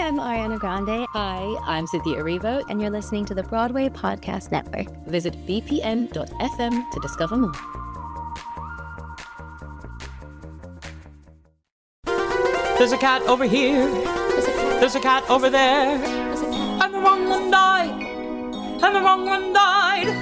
I'm Ariana Grande. Hi, I'm Cynthia Erivo. And you're listening to the Broadway Podcast Network. Visit bpn.fm to discover more. There's a cat over here. There's a cat over there. And the wrong one died. And the wrong one died.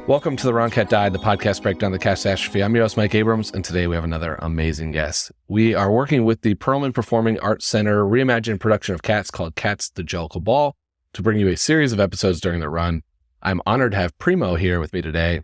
Welcome to The Wrong Cat Died, the podcast breakdown of the catastrophe. I'm your host, Mike Abrams, and today we have another amazing guest. We are working with the Perelman Performing Arts Center reimagined production of Cats called Cats, the Jellicle Ball to bring you a series of episodes during the run. I'm honored to have Primo here with me today.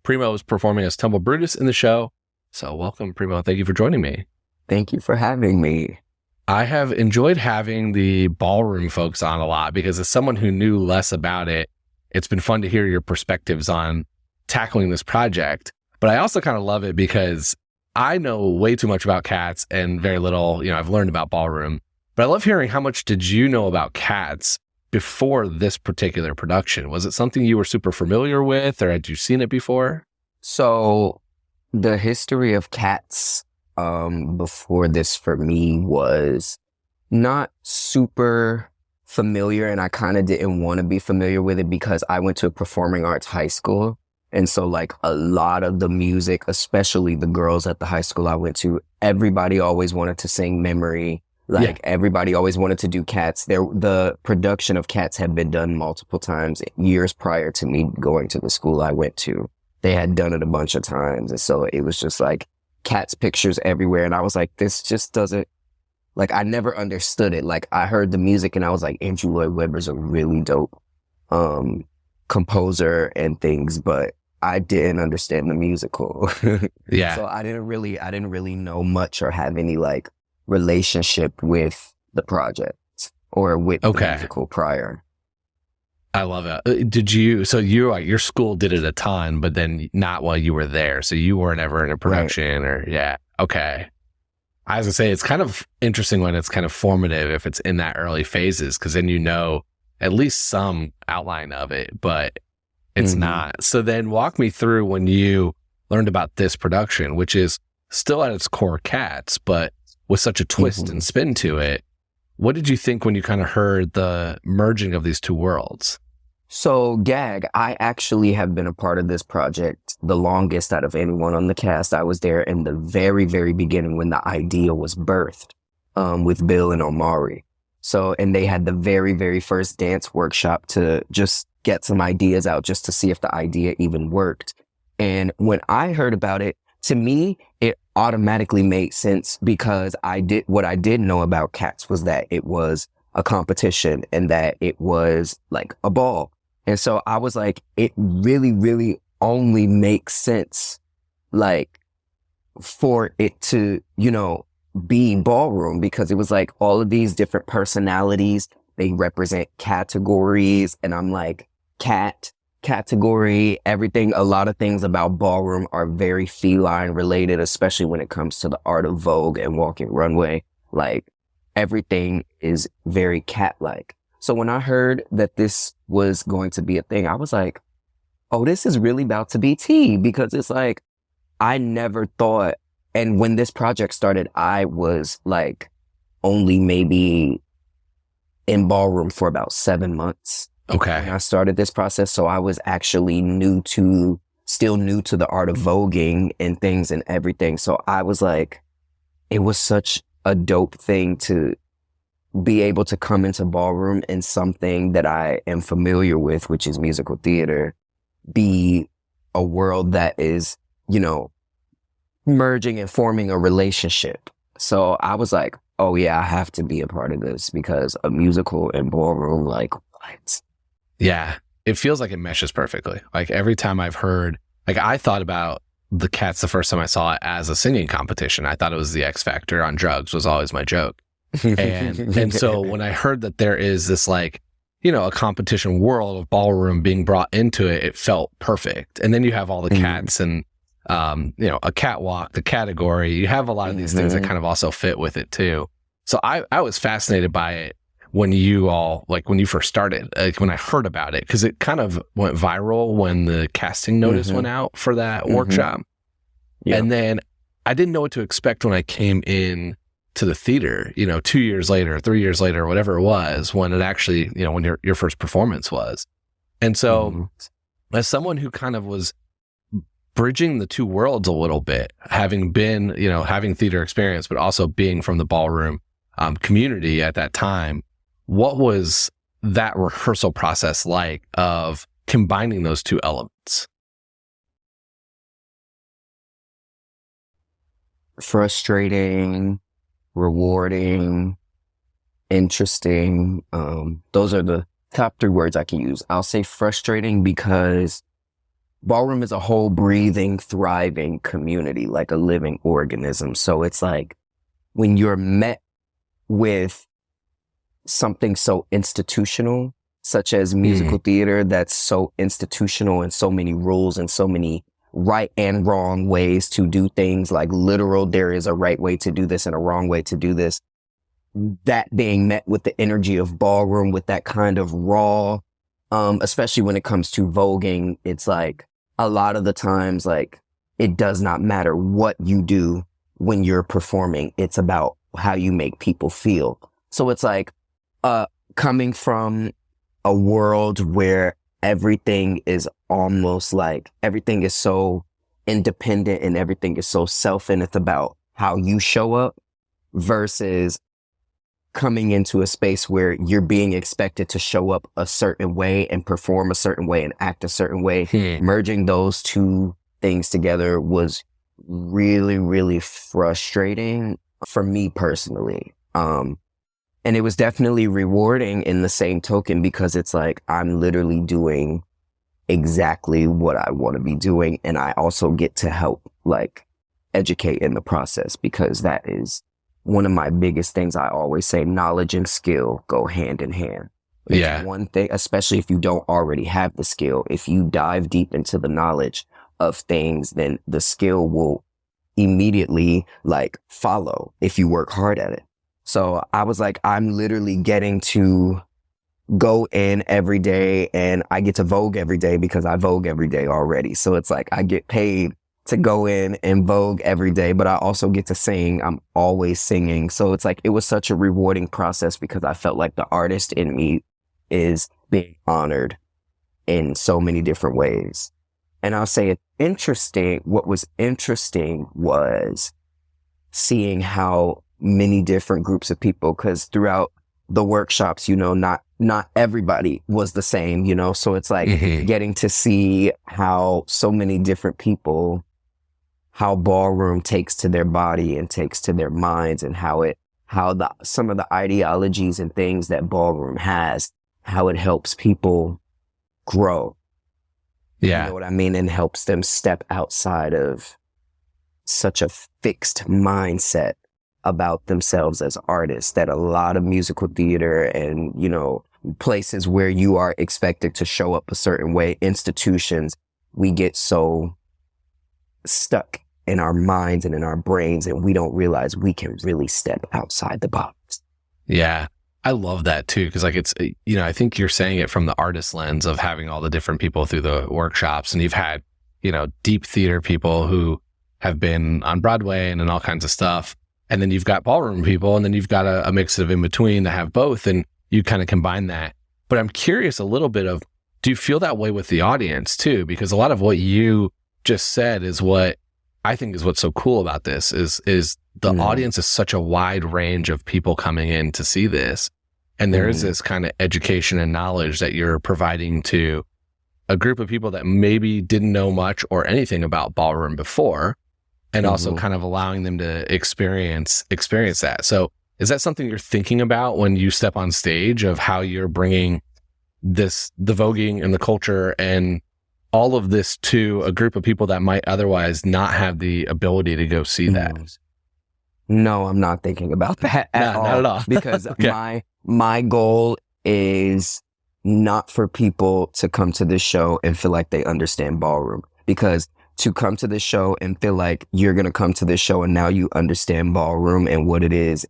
Primo is performing as Tumblebrutus in the show. So welcome, Primo. Thank you for joining me. Thank you for having me. I have enjoyed having the ballroom folks on a lot because as someone who knew less about it, it's been fun to hear your perspectives on tackling this project. But I also kind of love it because I know way too much about Cats and very little, I've learned about ballroom. But I love hearing how much did you know about Cats before this particular production? Was it something you were super familiar with or had you seen it before? So the history of Cats before this for me was not super familiar, and I kind of didn't want to be familiar with it because I went to a performing arts high school. And so like a lot of the music, especially the girls at the high school I went to, everybody always wanted to sing Memory. Everybody always wanted to do Cats. The production of Cats had been done multiple times years prior to me going to the school I went to. They had done it a bunch of times. And so it was just like Cats pictures everywhere. And I was like, this just doesn't, like, I never understood it. Like, I heard the music and I was like, Andrew Lloyd Webber's a really dope composer and things, but I didn't understand the musical. Yeah. So I didn't really know much or have any like relationship with the project or with the musical prior. I love it. So your school did it a ton, but then not while you were there. So you weren't ever in a production Okay. I was gonna say, it's kind of interesting when it's kind of formative if it's in that early phases, because then you know at least some outline of it, but it's not. So then walk me through when you learned about this production, which is still at its core Cats, but with such a twist and spin to it. What did you think when you kind of heard the merging of these two worlds? So Gag, I actually have been a part of this project the longest out of anyone on the cast. I was there in the very, very beginning when the idea was birthed with Bill and Omari. So, and they had the very, very first dance workshop to just get some ideas out just to see if the idea even worked. And when I heard about it, to me, it automatically made sense because what I did know about Cats was that it was a competition and that it was like a ball. And so I was like, it really, really only makes sense, like, for it to, be ballroom, because it was like all of these different personalities, they represent categories. And I'm like, cat, category, everything. A lot of things about ballroom are very feline related, especially when it comes to the art of Vogue and walking runway. Like, everything is very cat-like. So when I heard that this was going to be a thing, I was like, oh, this is really about to be tea, because it's like, I never thought, and when this project started, I was like only maybe in ballroom for about 7 months. Okay. When I started this process. So I was actually still new to the art of voguing and things and everything. So I was like, it was such a dope thing to be able to come into ballroom and something that I am familiar with, which is musical theater, be a world that is, merging and forming a relationship. So I was like, oh yeah, I have to be a part of this, because a musical and ballroom, like, what? Yeah, it feels like it meshes perfectly. Like every time I've heard, like I thought about the Cats the first time I saw it as a singing competition. I thought it was the X Factor on drugs was always my joke. And so when I heard that there is this like, a competition world of ballroom being brought into it, it felt perfect. And then you have all the cats and, a catwalk, the category, you have a lot of these things that kind of also fit with it too. So I was fascinated by it when you first started, like when I heard about it, because it kind of went viral when the casting notice went out for that workshop. Yeah. And then I didn't know what to expect when I came in to the theater, 2 years later, 3 years later, whatever it was, when it actually, when your first performance was. And so as someone who kind of was bridging the two worlds a little bit, having been, having theater experience, but also being from the ballroom community at that time, what was that rehearsal process like of combining those two elements? Frustrating, rewarding, interesting. Those are the top three words I can use. I'll say frustrating because ballroom is a whole breathing, thriving community, like a living organism. So it's like when you're met with something so institutional, such as musical theater, that's so institutional and so many rules and so many right and wrong ways to do things, like literal, there is a right way to do this and a wrong way to do this. That being met with the energy of ballroom, with that kind of raw, especially when it comes to voguing, it's like a lot of the times, like, it does not matter what you do when you're performing. It's about how you make people feel. So it's like, coming from a world where everything is almost like everything is so independent and everything is so self, and it's about how you show up, versus coming into a space where you're being expected to show up a certain way and perform a certain way and act a certain way. Merging those two things together was really, really frustrating for me personally. And it was definitely rewarding in the same token, because it's like I'm literally doing exactly what I want to be doing. And I also get to help, like, educate in the process, because that is one of my biggest things. I always say knowledge and skill go hand in hand. It's one thing, especially if you don't already have the skill. If you dive deep into the knowledge of things, then the skill will immediately, like, follow if you work hard at it. So I was like, I'm literally getting to go in every day, and I get to vogue every day because I vogue every day already. So it's like I get paid to go in and vogue every day, but I also get to sing. I'm always singing. So it's like, it was such a rewarding process, because I felt like the artist in me is being honored in so many different ways. And I'll say it's interesting. What was interesting was seeing how many different groups of people, because throughout the workshops, not everybody was the same, so it's like getting to see how so many different people, how ballroom takes to their body and takes to their minds, and some of the ideologies and things that ballroom has, how it helps people grow. Yeah. You know what I mean? And helps them step outside of such a fixed mindset about themselves as artists, that a lot of musical theater and, places where you are expected to show up a certain way, institutions, we get so stuck in our minds and in our brains, and we don't realize we can really step outside the box. Yeah. I love that too. Cause like it's, I think you're saying it from the artist lens of having all the different people through the workshops, and you've had, deep theater people who have been on Broadway and all kinds of stuff. And then you've got ballroom people, and then you've got a mix of in between that have both, and you kind of combine that. But I'm curious a little bit of, do you feel that way with the audience too? Because a lot of what you just said is what I think is what's so cool about this is the audience is such a wide range of people coming in to see this. And there is this kind of education and knowledge that you're providing to a group of people that maybe didn't know much or anything about ballroom before, and also kind of allowing them to experience that. So is that something you're thinking about when you step on stage, of how you're bringing the voguing and the culture and all of this to a group of people that might otherwise not have the ability to go see that? No, I'm not thinking about that at all. Not at all. Because my goal is not for people to come to this show and feel like they understand ballroom. Because to come to this show and feel like you're going to come to this show and now you understand ballroom and what it is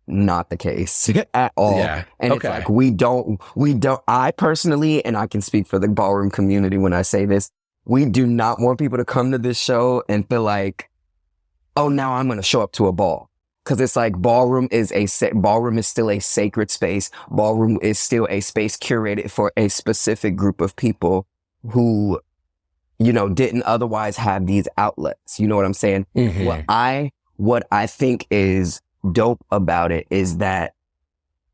not the case at all. Yeah. And it's like, we don't, I personally, and I can speak for the ballroom community when I say this, we do not want people to come to this show and feel like oh, now I'm going to show up to a ball. Because it's like ballroom is still a sacred space. Ballroom is still a space curated for a specific group of people who, you know, didn't otherwise have these outlets. You know what I'm saying? Mm-hmm. What I think is dope about it is that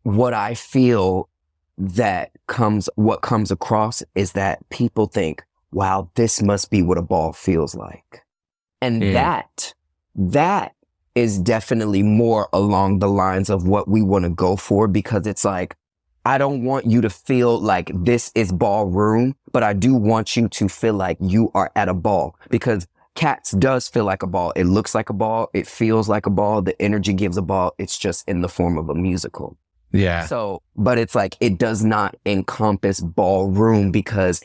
what I feel what comes across is that people think, wow, this must be what a ball feels like. And that is definitely more along the lines of what we want to go for, because it's like, I don't want you to feel like this is ballroom, but I do want you to feel like you are at a ball, because Cats does feel like a ball. It looks like a ball. It feels like a ball. The energy gives a ball. It's just in the form of a musical. Yeah. So, but it's like, it does not encompass ballroom, because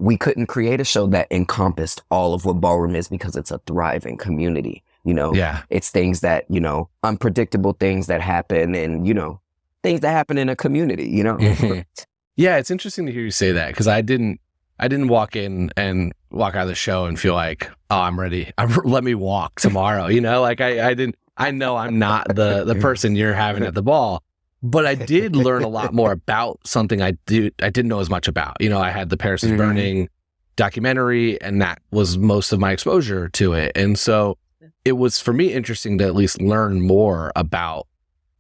we couldn't create a show that encompassed all of what ballroom is, because it's a thriving community. You know, it's things that, you know, unpredictable things that happen, and, you know, things that happen in a community, you know? Yeah, it's interesting to hear you say that, because I didn't walk in and walk out of the show and feel like, oh, I'm ready. Let me walk tomorrow. You know, like I know I'm not the person you're having at the ball, but I did learn a lot more about something I didn't know as much about. You know, I had the Paris is Burning documentary, and that was most of my exposure to it. And so it was, for me, interesting to at least learn more about,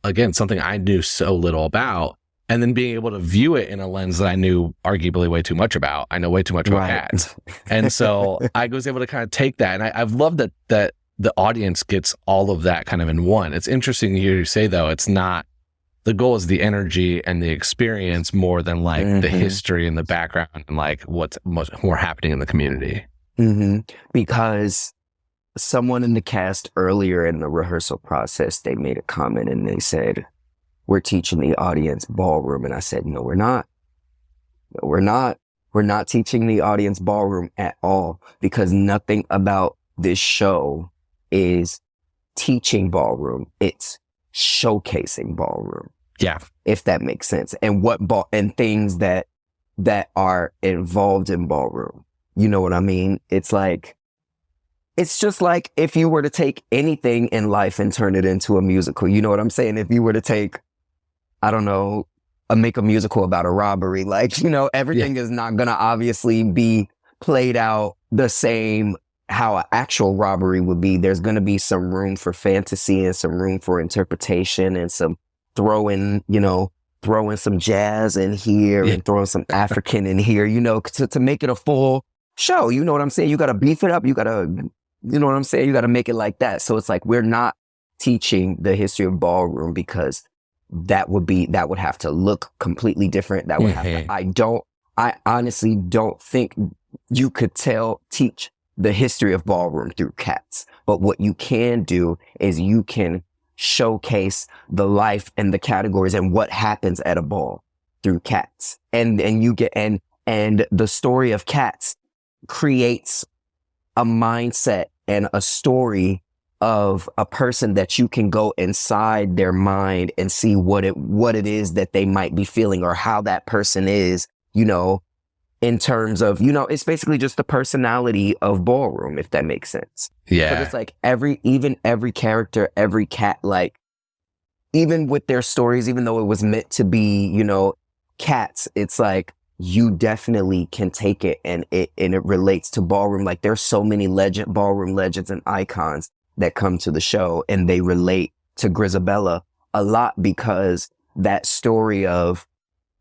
again, something I knew so little about, and then being able to view it in a lens that I knew arguably way too much about. I know way too much about cats. And so I was able to kind of take that. And I've loved that the audience gets all of that kind of in one. It's interesting to hear you say, though, it's not, the goal is the energy and the experience more than like the history and the background and like what's more happening in the community. Because someone in the cast earlier in the rehearsal process, they made a comment and they said, we're teaching the audience ballroom. And I said, no, we're not. No, we're not. We're not teaching the audience ballroom at all, because nothing about this show is teaching ballroom. It's showcasing ballroom. Yeah. If that makes sense. And and things that are involved in ballroom. You know what I mean? It's like, it's just like if you were to take anything in life and turn it into a musical. You know what I'm saying? If you were to take, I don't know, make a musical about a robbery, like, you know, everything is not going to obviously be played out the same how an actual robbery would be. There's going to be some room for fantasy and some room for interpretation and some throwing some jazz in here and throwing some African in here, you know, to make it a full show. You know what I'm saying? You got to beef it up. You got to, you know what I'm saying? You got to make it like that. So it's like, we're not teaching the history of ballroom, because that would have to look completely different. That would have to, I honestly don't think you could teach the history of ballroom through Cats. But what you can do is you can showcase the life and the categories and what happens at a ball through Cats. And you get, and the story of Cats creates a mindset and a story of a person that you can go inside their mind and see what it is that they might be feeling, or how that person is, you know, in terms of, you know, it's basically just the personality of ballroom, if that makes sense. Yeah. But it's like every character, every cat, like, even with their stories, even though it was meant to be, you know, cats, it's like, you definitely can take it and it relates to ballroom. Like, there's so many ballroom legends and icons that come to the show, and they relate to Grisabella a lot, because that story of,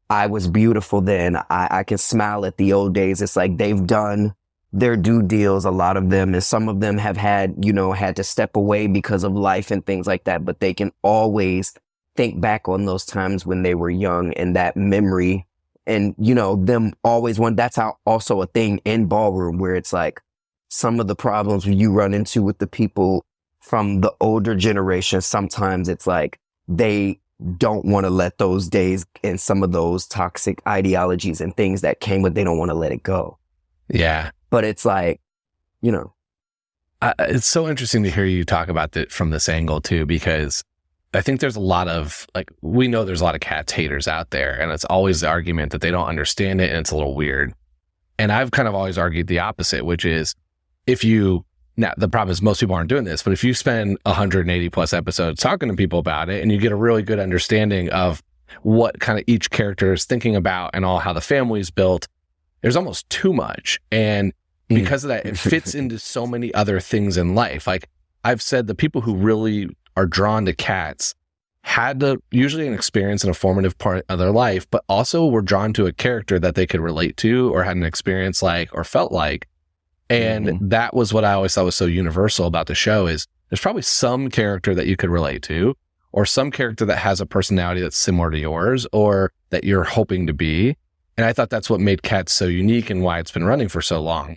I was beautiful then, I can smile at the old days. It's like, they've done their due deals, a lot of them, and some of them have had to step away because of life and things like that, but they can always think back on those times when they were young, and that memory, and, you know, them always that's how also a thing in ballroom, where it's like, some of the problems you run into with the people from the older generation, sometimes it's like they don't want to let those days and some of those toxic ideologies and things that came with, they don't want to let it go. Yeah. But it's like, you know. It's so interesting to hear you talk about that from this angle too, because I think there's a lot of, like, we know there's a lot of Cats haters out there, and it's always the argument that they don't understand it and it's a little weird. And I've kind of always argued the opposite, which is, if you now the problem is most people aren't doing this, but if you spend 180 plus episodes talking to people about it and you get a really good understanding of what kind of each character is thinking about and all how the family is built, there's almost too much. And because of that, it fits into so many other things in life. Like I've said, the people who really are drawn to cats had usually an experience in a formative part of their life, but also were drawn to a character that they could relate to or had an experience like or felt like. And that was what I always thought was so universal about the show is there's probably some character that you could relate to, or some character that has a personality that's similar to yours or that you're hoping to be. And I thought that's what made Cats so unique and why it's been running for so long.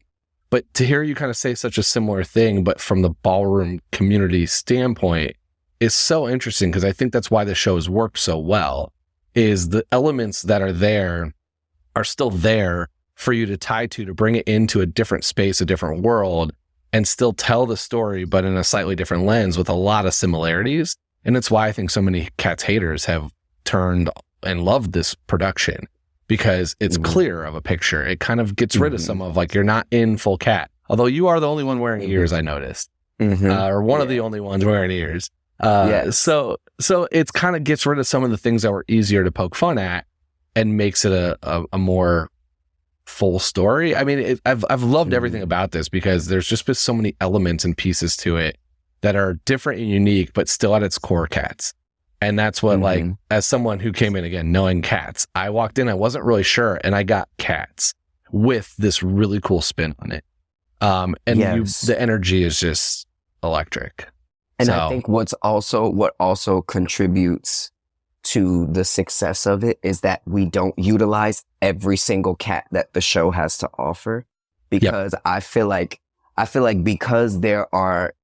But to hear you kind of say such a similar thing, but from the ballroom community standpoint, is so interesting, because I think that's why the show has worked so well, is the elements that are there are still there for you to tie to bring it into a different space, a different world, and still tell the story, but in a slightly different lens with a lot of similarities. And it's why I think so many Cats haters have turned and loved this production, because it's clear of a picture. It kind of gets rid of some of, like, you're not in full cat. Although you are the only one wearing ears, I noticed, or one of the only ones wearing ears. So it's kind of gets rid of some of the things that were easier to poke fun at and makes it a more full story. I mean, I've loved everything about this, because there's just been so many elements and pieces to it that are different and unique, but still at its core Cats. And that's what, like, as someone who came in again knowing Cats, I walked in, I wasn't really sure, and I got Cats with this really cool spin on it. The energy is just electric. And I think what also contributes to the success of it is that we don't utilize every single cat that the show has to offer, because I feel like because there are,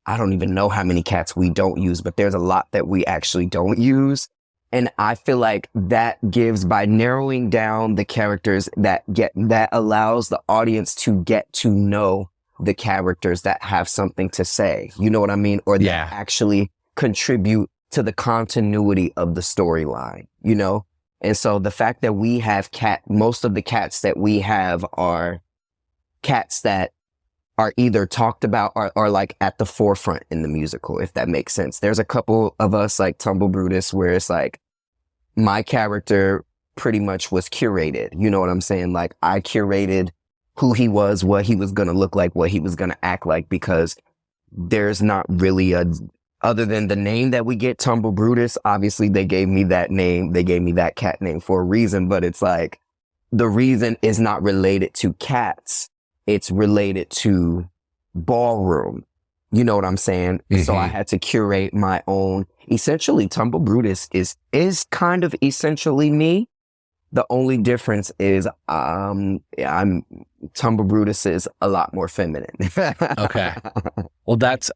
I don't even know how many cats we don't use, but there's a lot that we actually don't use. And I feel like that gives, by narrowing down the characters that allows the audience to get to know the characters that have something to say, you know what I mean? Or that actually contribute to the continuity of the storyline, you know? And so the fact that we have most of the cats that we have are cats that are either talked about or like at the forefront in the musical, if that makes sense. There's a couple of us like Tumblebrutus where it's like my character pretty much was curated. You know what I'm saying? Like I curated who he was, what he was going to look like, what he was going to act like, because there's not really other than the name that we get, Tumblebrutus, obviously they gave me that name. They gave me that cat name for a reason, but it's like the reason is not related to cats. It's related to ballroom. You know what I'm saying? So I had to curate my own. Essentially, Tumblebrutus is kind of essentially me. The only difference is Tumblebrutus is a lot more feminine. Okay. Well, that's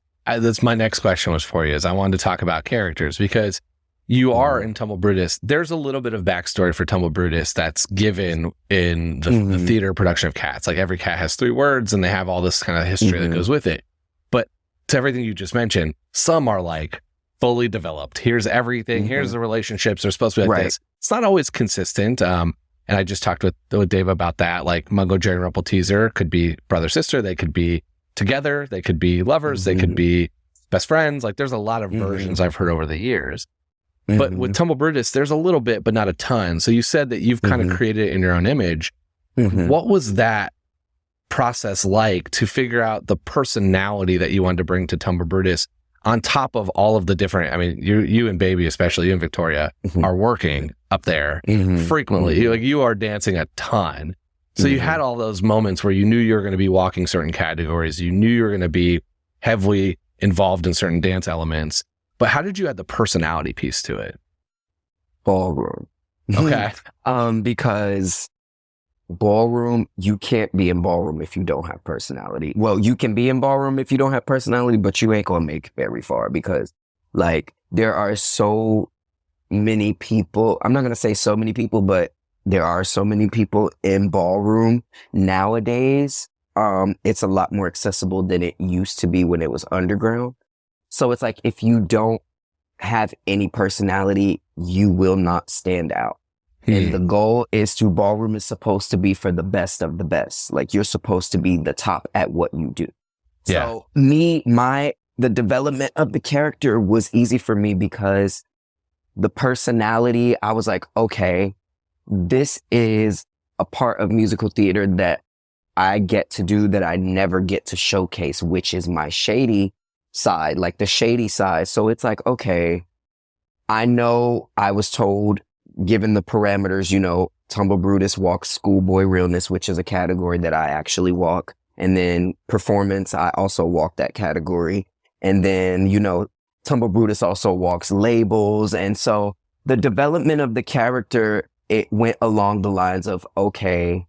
my next question was for you, is I wanted to talk about characters, because you are in Tumblebrutus. There's a little bit of backstory for Tumblebrutus that's given in the theater production of Cats. Like every cat has 3 words and they have all this kind of history that goes with it. But to everything you just mentioned, some are like fully developed. Here's everything. Here's the relationships. They're supposed to be like this. It's not always consistent. And I just talked with Dave about that. Like Mungo, Jerry, and Rumple Teaser could be brother, sister. They could be together. They could be lovers. They could be best friends. Like there's a lot of versions I've heard over the years. But with Tumblebrutus, there's a little bit, but not a ton. So you said that you've kind of created it in your own image. What was that process like to figure out the personality that you wanted to bring to Tumblebrutus on top of all of the different, I mean, you and Baby, especially you and Victoria, are working up there frequently. You are dancing a ton. So you had all those moments where you knew you were going to be walking certain categories. You knew you were going to be heavily involved in certain dance elements. But how did you add the personality piece to it? Ballroom. Okay. Because ballroom, you can't be in ballroom if you don't have personality. Well, you can be in ballroom if you don't have personality, but you ain't gonna make it very far, because like there are so many people. I'm not gonna say so many people, but there are so many people in ballroom nowadays. It's a lot more accessible than it used to be when it was underground. So it's like, if you don't have any personality, you will not stand out. And the goal ballroom is supposed to be for the best of the best. Like you're supposed to be the top at what you do. So the development of the character was easy for me because the personality, I was like, okay, this is a part of musical theater that I get to do that I never get to showcase, which is my shady side, like the shady side. So it's like, okay, I know I was told, given the parameters, Tumblebrutus walks schoolboy realness, which is a category that I actually walk. And then performance, I also walk that category. And then, Tumblebrutus also walks labels. And so the development of the character, it went along the lines of, okay,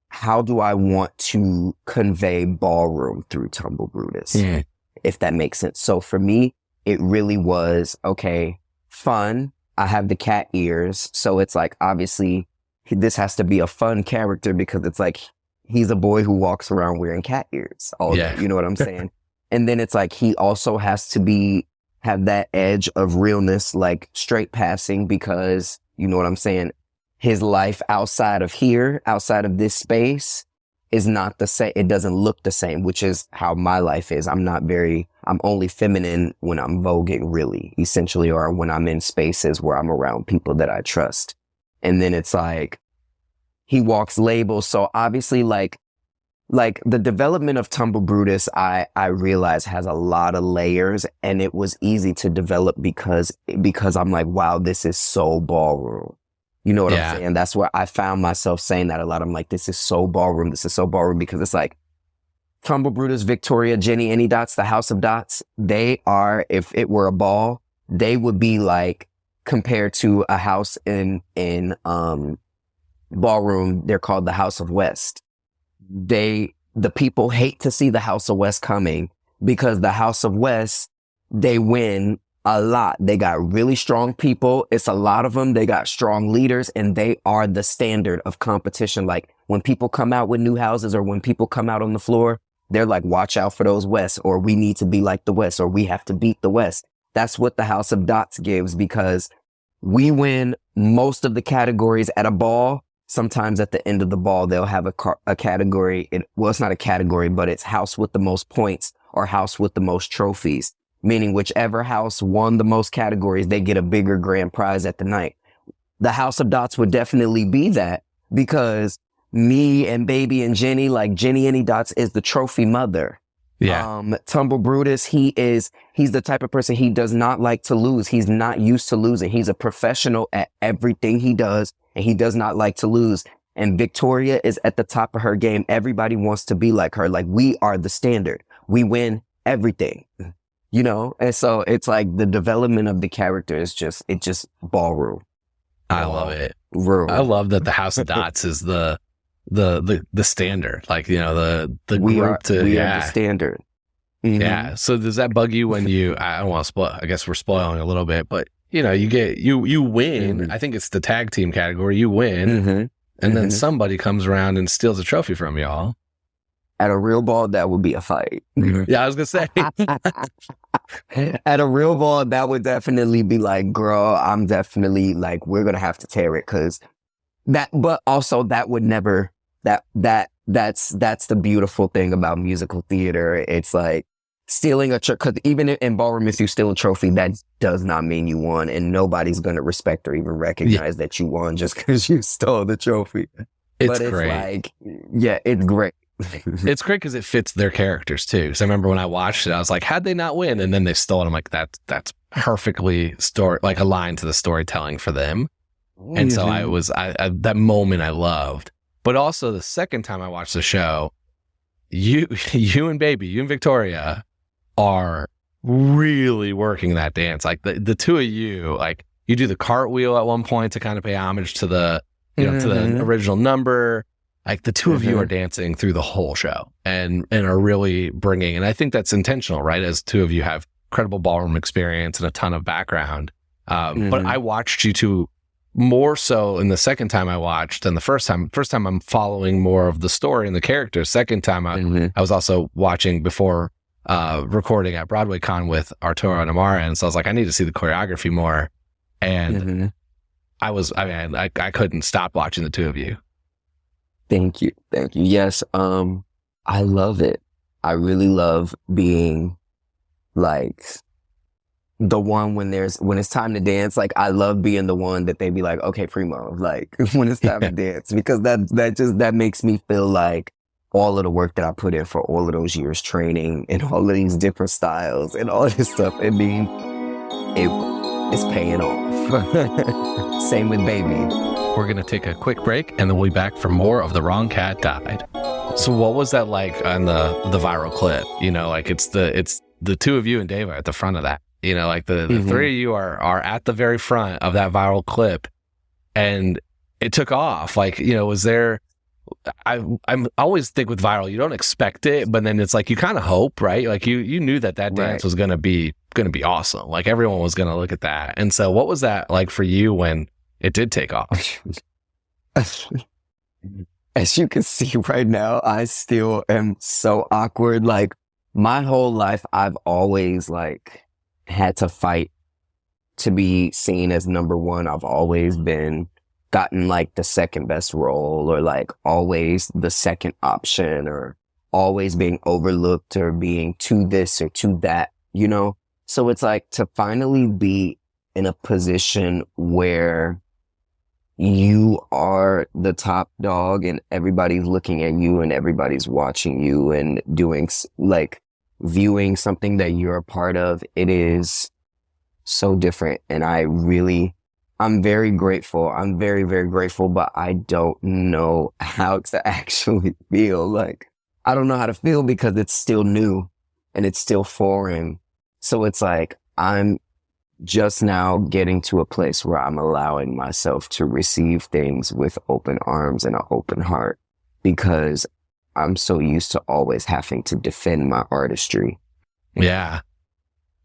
how do I want to convey ballroom through Tumblebrutus? Yeah. If that makes sense. So for me, it really was, okay, fun. I have the cat ears. So it's like, obviously, this has to be a fun character because it's like, he's a boy who walks around wearing cat ears all day. You know what I'm saying? And then it's like, he also has to have that edge of realness, like straight passing, because you know what I'm saying? His life outside of this space is not the same. It doesn't look the same, which is how my life is. I'm only feminine when I'm voguing, really, essentially, or when I'm in spaces where I'm around people that I trust. And then it's like, he walks labels. So obviously, like the development of Tumblebrutus, I realize has a lot of layers, and it was easy to develop because I'm like, wow, this is so ballroom. You know what I'm saying? That's where I found myself saying that a lot. I'm like, this is so ballroom. This is so ballroom because it's like Tumblebrutus, Victoria, Jenny, Any Dots, the House of Dots. They are, if it were a ball, they would be like, compared to a house in ballroom, they're called the House of West. The people hate to see the House of West coming because the House of West, they win a lot. They got really strong people. It's a lot of them. They got strong leaders, and they are the standard of competition. Like when people come out with new houses or when people come out on the floor, they're like, watch out for those West, or we need to be like the West, or we have to beat the West. That's what the House of Dots gives, because we win most of the categories at a ball. Sometimes at the end of the ball, they'll have a category. It's not a category, but it's house with the most points or house with the most trophies, meaning whichever house won the most categories, they get a bigger grand prize at the night. The House of Dots would definitely be that, because me and Baby and Jenny, like Jenny Any Dots is the trophy mother. Yeah. Tumblebrutus, he's the type of person, he does not like to lose. He's not used to losing. He's a professional at everything he does, and he does not like to lose. And Victoria is at the top of her game. Everybody wants to be like her. Like, we are the standard. We win everything, And so it's like the development of the character is just ballroom. I love it. Room. I love that the House of Dots is the standard, like, the we group are the standard. Mm-hmm. Yeah. So does that bug you when I don't want to spoil, I guess we're spoiling a little bit, but you win. Mm-hmm. I think it's the tag team category. You win. Mm-hmm. And then somebody comes around and steals a trophy from y'all. At a real ball, that would be a fight. Yeah, I was going to say. At a real ball, that would definitely be like, girl, I'm definitely like, we're going to have to tear it, because but also that would never, that's the beautiful thing about musical theater. It's like stealing because even in ballroom, if you steal a trophy, that does not mean you won, and nobody's going to respect or even recognize that you won just because you stole the trophy. It's great. It's great. It's great because it fits their characters too. Because I remember when I watched it, I was like, how'd they not win? And then they stole it. I'm like, that's perfectly aligned to the storytelling for them. And so I that moment I loved. But also the second time I watched the show, you and Victoria are really working that dance. Like the two of you, like you do the cartwheel at one point to kind of pay homage to the to the original number. Like the two of you are dancing through the whole show and are really bringing, and I think that's intentional, right? As two of you have incredible ballroom experience and a ton of background. But I watched you two more so in the second time I watched than the first time. First time I'm following more of the story and the characters. Second time I was also watching before recording at Broadway Con with Arturo and Amara, and so I was like, I need to see the choreography more. And I couldn't stop watching the two of you. Thank you. Yes. I love it. I really love being like the one when it's time to dance. Like, I love being the one that they be like, okay, Primo, like when it's time to dance, because that makes me feel like all of the work that I put in for all of those years training and all of these different styles and all of this stuff, it's paying off. Same with Baby. We're going to take a quick break and then we'll be back for more of The Wrong Cat Died. So what was that like on the viral clip? You know, like it's the two of you and Dave are at the front of that. You know, like the three of you are at the very front of that viral clip, and it took off. Like, you know, was there, I'm always think with viral, you don't expect it, but then it's like you kind of hope, right? Like you knew that dance was going to be awesome. Like everyone was going to look at that. And so what was that like for you when it did take off? As you can see right now, I still am so awkward. Like, my whole life, I've always like had to fight to be seen as number one. I've always gotten like the second best role, or like always the second option, or always being overlooked, or being to this or to that, you know? So it's like to finally be in a position where you are the top dog and everybody's looking at you and everybody's watching you and doing like viewing something that you're a part of. It is so different. And I'm very grateful. I'm very, very grateful, but I don't know how to actually feel. Like, I don't know how to feel because it's still new and it's still foreign. So it's like, I'm just now getting to a place where I'm allowing myself to receive things with open arms and an open heart, because I'm so used to always having to defend my artistry. Yeah.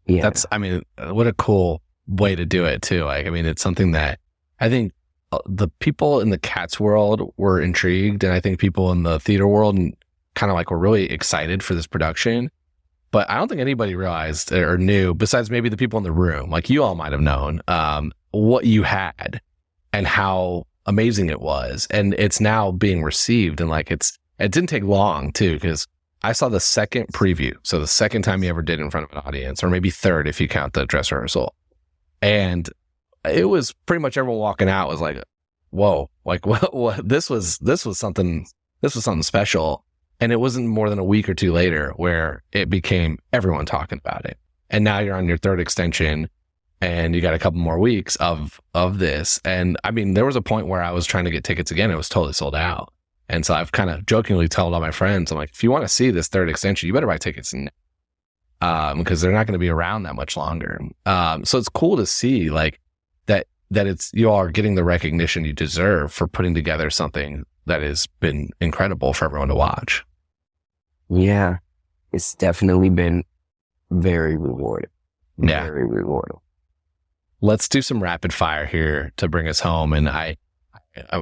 That's, I mean, what a cool way to do it too. Like, I mean, it's something that I think the people in the cats world were intrigued, and I think people in the theater world kind of like were really excited for this production. But I don't think anybody realized or knew, besides maybe the people in the room, like you all might have known, what you had and how amazing it was. And it's now being received. And like, it didn't take long too, because I saw the second preview. So the second time you ever did in front of an audience, or maybe third if you count the dress rehearsal. And it was pretty much everyone walking out was like, whoa, like what this was something special. And it wasn't more than a week or two later where it became everyone talking about it. And now you're on your third extension and you got a couple more weeks of this. And I mean, there was a point where I was trying to get tickets again. It was totally sold out. And so I've kind of jokingly told all my friends, I'm like, if you want to see this third extension, you better buy tickets now, because they're not going to be around that much longer. So it's cool to see like that you all are getting the recognition you deserve for putting together something that has been incredible for everyone to watch. Yeah, it's definitely been very rewarding. Yeah. Very rewarding. Let's do some rapid fire here to bring us home. And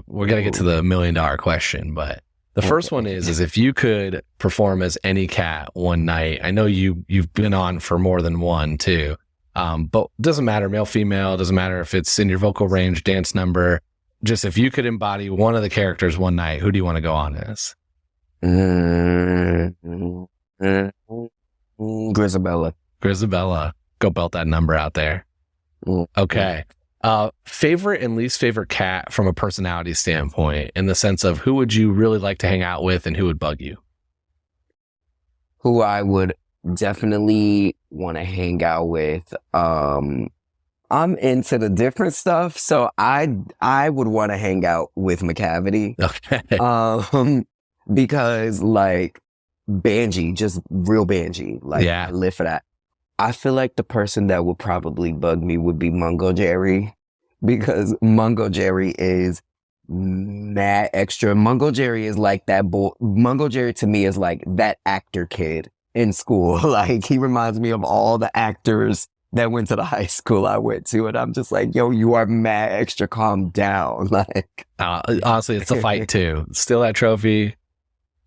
we're going to get to the $1 million question, but the first one is if you could perform as any cat one night. I know you've been on for more than one too. But it doesn't matter, male, female, it doesn't matter if it's in your vocal range, dance number. Just if you could embody one of the characters one night, who do you want to go on as? Grisabella. Go belt that number out there. Okay. Favorite and least favorite cat from a personality standpoint, in the sense of who would you really like to hang out with and who would bug you? Who I would definitely want to hang out with. I'm into the different stuff, so I would want to hang out with McCavity. Okay. Because like Banji, just real Banji. Like, yeah. I live for that. I feel like the person that would probably bug me would be Mungo Jerry, because Mungo Jerry is mad extra. Mungo Jerry is like that boy. Mungo Jerry to me is like that actor kid in school. Like, he reminds me of all the actors that went to the high school I went to, and I'm just like, yo, you are mad extra, calm down. Like, honestly, it's the fight too. Steal that trophy.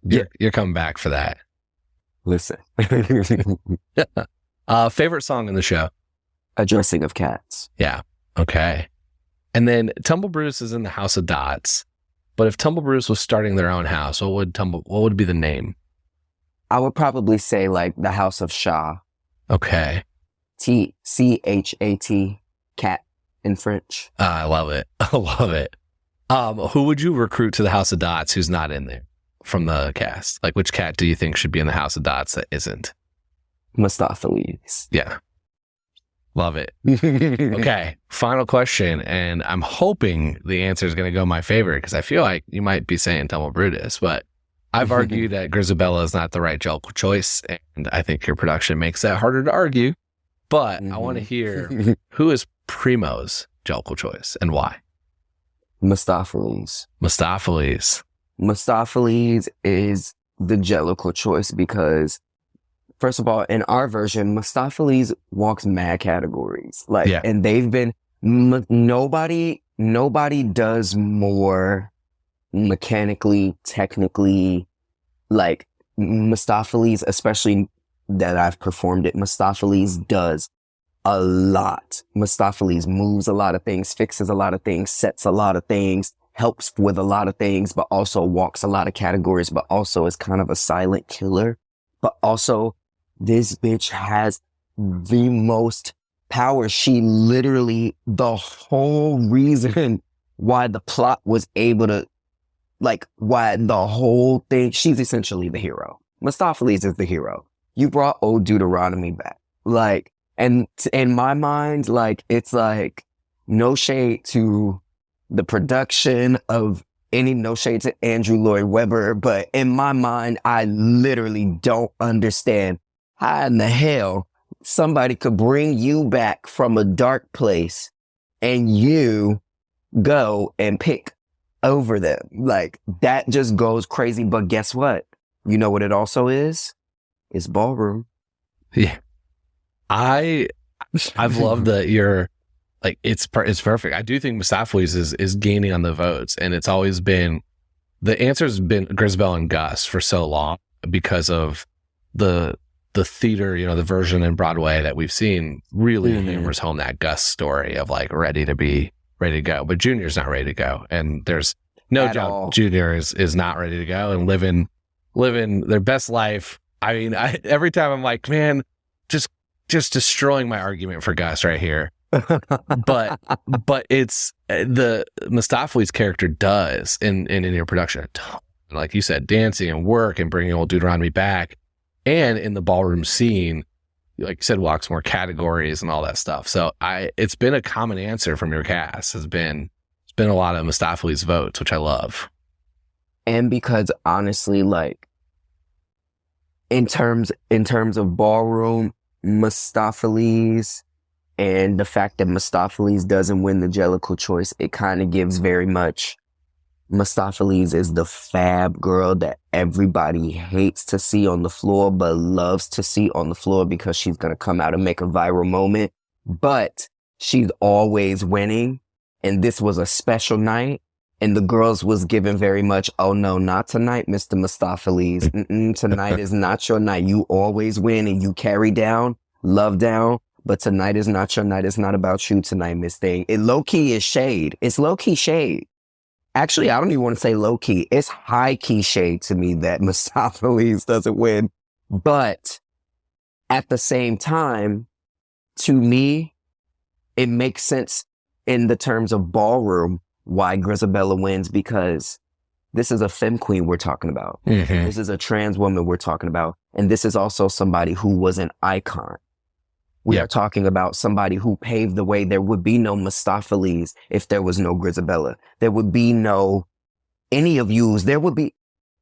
You're coming back for that. Listen. Favorite song in the show? A Dressing of Cats. Yeah. Okay. And then Tumblebrutus is in the House of Dots. But if Tumblebrutus was starting their own house, what would be the name? I would probably say like the House of Shah. Okay. Chat, cat in French. I love it. I love it. Who would you recruit to the House of Dots who's not in there from the cast? Like, which cat do you think should be in the House of Dots that isn't? Mustapheles. Yeah. Love it. Okay. Final question. And I'm hoping the answer is going to go my favor because I feel like you might be saying Tumblebrutus, but I've argued that Grisabella is not the right Jellicle choice. And I think your production makes that harder to argue. But I want to hear who is Primo's Jellicle choice and why? Mustapheles. Mustapheles. Mustapheles is the Jellicle choice because, first of all, in our version, Mustapheles walks mad categories. Like, Yeah. and they've been, nobody does more mechanically, technically, like Mustapheles, especially that I've performed it. Mustapheles does a lot. Mustapheles moves a lot of things, fixes a lot of things, sets a lot of things, helps with a lot of things, but also walks a lot of categories, but also is kind of a silent killer. But also, this bitch has the most power. She literally, the whole reason why the plot was able to, like, why the whole thing, she's essentially the hero. Mustapheles is the hero. You brought old Deuteronomy back. Like, and in my mind, like, it's like, no shade to the production of no shade to Andrew Lloyd Webber, but in my mind, I literally don't understand how in the hell somebody could bring you back from a dark place and you go and pick over them. Like, that just goes crazy. But guess what? You know what it also is? It's ballroom. Yeah. I've loved that you're like, it's perfect. I do think Mustapheles is gaining on the votes, and it's always been, the answer's been Grisabella and Gus for so long because of the theater, you know, the version in Broadway that we've seen really hammers home that Gus story of like ready to go. But Junior's not ready to go. And there's no At doubt all. Junior is not ready to go and living their best life. I mean, every time I'm like, man, just destroying my argument for Gus right here. but it's the Mustapheles character does in your production a ton. Like you said, dancing and work and bringing old Deuteronomy back, and in the ballroom scene, like you said, walks more categories and all that stuff. So it's been a common answer from your cast. It's been a lot of Mustapheles votes, which I love. And because honestly, like, in terms of ballroom, Mustapheles, and the fact that Mustapheles doesn't win the Jellicle choice, it kind of gives very much, Mustapheles is the fab girl that everybody hates to see on the floor, but loves to see on the floor because she's going to come out and make a viral moment. But she's always winning. And this was a special night. And the girls was given very much, oh no, not tonight, Mr. Mustapheles. Tonight is not your night. You always win and you carry down, love down. But tonight is not your night. It's not about you tonight, Miss Thing. It low-key is shade. It's low-key shade. Actually, I don't even want to say low-key. It's high-key shade to me that Mustapheles doesn't win. But at the same time, to me, it makes sense in the terms of ballroom why Grisabella wins, because this is a femme queen we're talking about. Mm-hmm. This is a trans woman we're talking about. And this is also somebody who was an icon. We are talking about somebody who paved the way. There would be no Mustapheles if there was no Grisabella. There would be no any of yous. There would be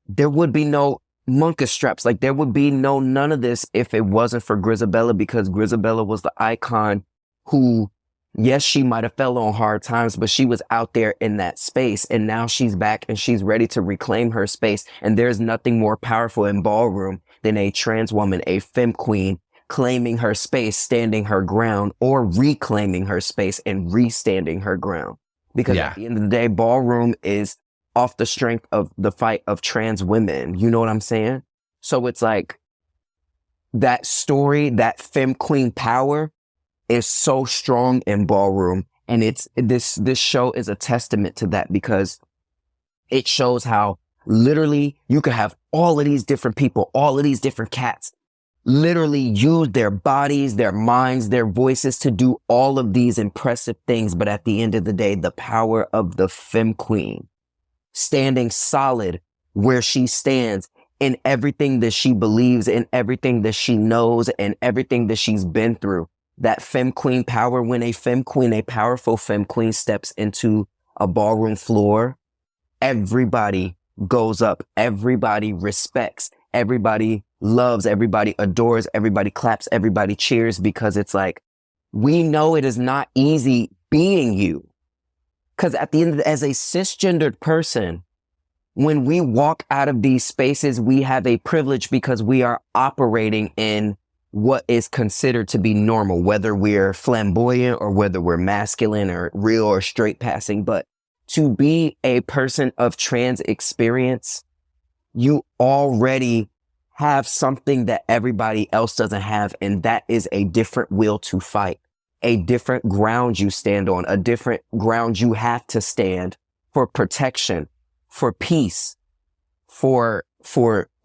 no monka straps. Like, there would be none of this if it wasn't for Grisabella, because Grisabella was the icon who, yes, she might have fell on hard times, but she was out there in that space. And now she's back and she's ready to reclaim her space. And there's nothing more powerful in ballroom than a trans woman, a femme queen, claiming her space, standing her ground, or reclaiming her space and restanding her ground. Because at the end of the day, ballroom is off the strength of the fight of trans women. You know what I'm saying? So it's like that story, that femme queen power is so strong in ballroom. And it's this show is a testament to that, because it shows how literally, you could have all of these different people, all of these different cats, literally use their bodies, their minds, their voices to do all of these impressive things. But at the end of the day, the power of the femme queen, standing solid where she stands in everything that she believes, in everything that she knows, and everything that she's been through. That femme queen power, when a femme queen, a powerful femme queen steps into a ballroom floor, everybody goes up, everybody respects, everybody loves, everybody adores, everybody claps, everybody cheers, because it's like, we know it is not easy being you. Because at the end of as a cisgendered person, when we walk out of these spaces, we have a privilege because we are operating in what is considered to be normal, whether we're flamboyant or whether we're masculine or real or straight passing. But to be a person of trans experience, you already have something that everybody else doesn't have. And that is a different will to fight, a different ground you stand on, a different ground you have to stand for protection, for peace, for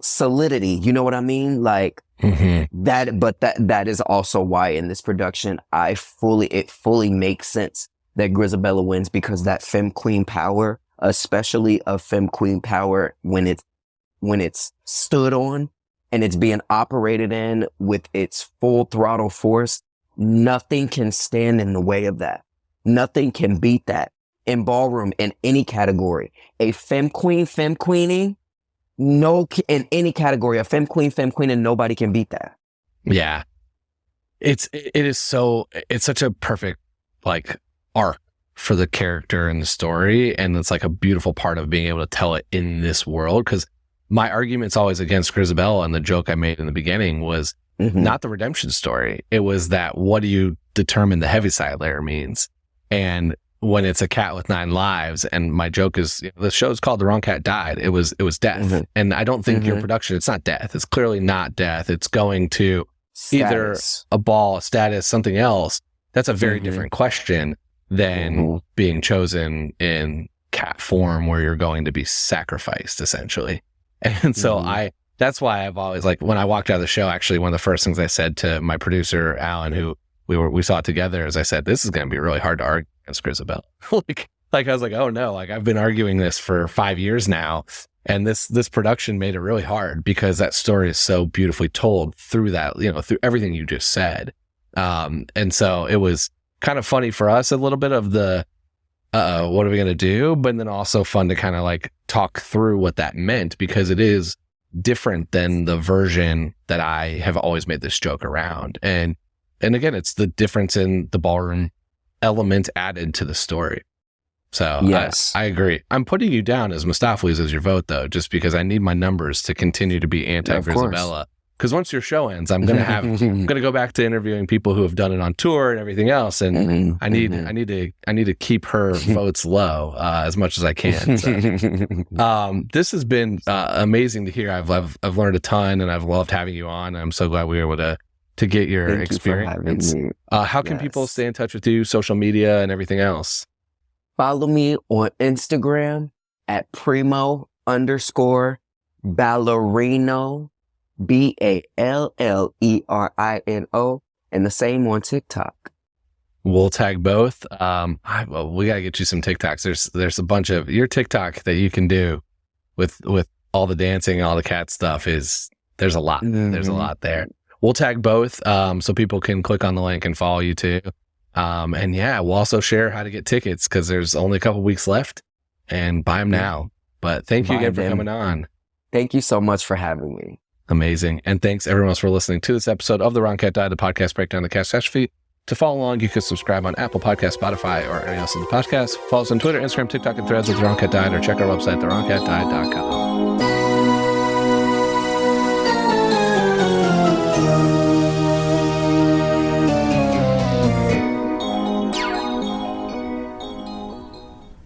solidity. You know what I mean? Like that, but that is also why in this production, it fully makes sense that Grizabella wins, because that femme queen power, especially a femme queen power, when it's stood on and it's being operated in with its full throttle force, nothing can stand in the way of that. Nothing can beat that. In ballroom, in any category, a femme queening, in any category, a femme queen, and nobody can beat that. Yeah. It's such a perfect like arc for the character and the story. And it's like a beautiful part of being able to tell it in this world. Cause my argument's always against Grizabella, and the joke I made in the beginning was not the redemption story. It was that, what do you determine the Heaviside Layer means? And when it's a cat with 9 lives, and my joke is, the show's called The Wrong Cat Died. It was death. And I don't think your production, it's not death. It's clearly not death. It's going to either a ball, a status, something else. That's a very different question than being chosen in cat form, where you're going to be sacrificed essentially. And so that's why I've always, like, when I walked out of the show, actually, one of the first things I said to my producer, Alan, who we saw it together, is I said, this is going to be really hard to argue against Grizabella. like I was like, oh no, like I've been arguing this for 5 years now. And this production made it really hard, because that story is so beautifully told through that, through everything you just said. And so it was kind of funny for us, a little bit of the, what are we going to do? But then also fun to kind of like talk through what that meant, because it is different than the version that I have always made this joke around. And again, it's the difference in the ballroom element added to the story. So yes, I agree. I'm putting you down as Mustapheles as your vote, though, just because I need my numbers to continue to be anti-Grizabella. Because once your show ends, I'm going to go back to interviewing people who have done it on tour and everything else, and I need to keep her votes low as much as I can. So, this has been amazing to hear. I've learned a ton, and I've loved having you on. I'm so glad we were able to get your experience. How can people stay in touch with you, social media, and everything else? Follow me on Instagram at Primo _ballerino. BALLERINO, and the same on TikTok. We'll tag both. Well, we gotta get you some TikToks. There's a bunch of your TikTok that you can do with all the dancing, all the cat stuff. There's a lot. There's a lot there. We'll tag both, so people can click on the link and follow you too. And yeah, we'll also share how to get tickets, because there's only a couple weeks left, and buy them now. But thank you again for coming on. Thank you so much for having me. Amazing. And thanks everyone else for listening to this episode of The Wrong Cat Died, the podcast breakdown of the cast feed. To follow along, you can subscribe on Apple Podcasts, Spotify, or any else in the podcast. Follow us on Twitter, Instagram, TikTok, and Threads at The Wrong Cat Died, or check our website, thewrongcatdied.com.